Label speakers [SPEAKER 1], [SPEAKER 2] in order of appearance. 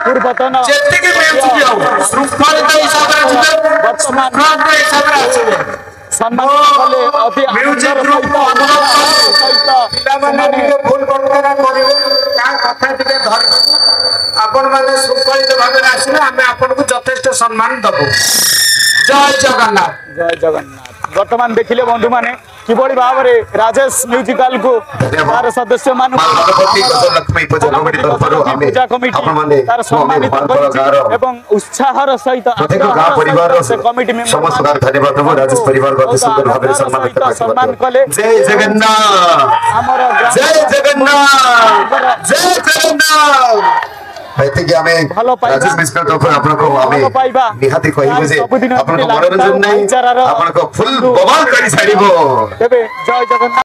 [SPEAKER 1] पूर्वतन सम्मानित कले अति
[SPEAKER 2] आपण माने श्रृंखलित भाव आसिले आम आपन को यथेष्ट सम्मान दबो। जय जगन्नाथ
[SPEAKER 1] जय जगन्नाथ। वर्तमान देखिले बंधु माने किबड़ी भाव रे राजेश म्यूजिकल को तार सदस्य मान पूजा कमिटी तार सम्मानित एवं उत्साहर सहित कमिटी मेंबर
[SPEAKER 3] समस्त धन्यवाद देबो। राजेश परिवार अति सुंदर भाव रे
[SPEAKER 1] सम्मान कले।
[SPEAKER 3] जय जगन्नाथ
[SPEAKER 1] हमर
[SPEAKER 3] जय जगन्नाथ जय जगन्नाथ। एतिके आमे राजेश मिश्र तरफ आपन को आमे निहाती कहिबो जे आपन को मनोरंजन नै आपन को फुल बवाल करी छाड़िबो।
[SPEAKER 1] तेबे जय जगन्नाथ।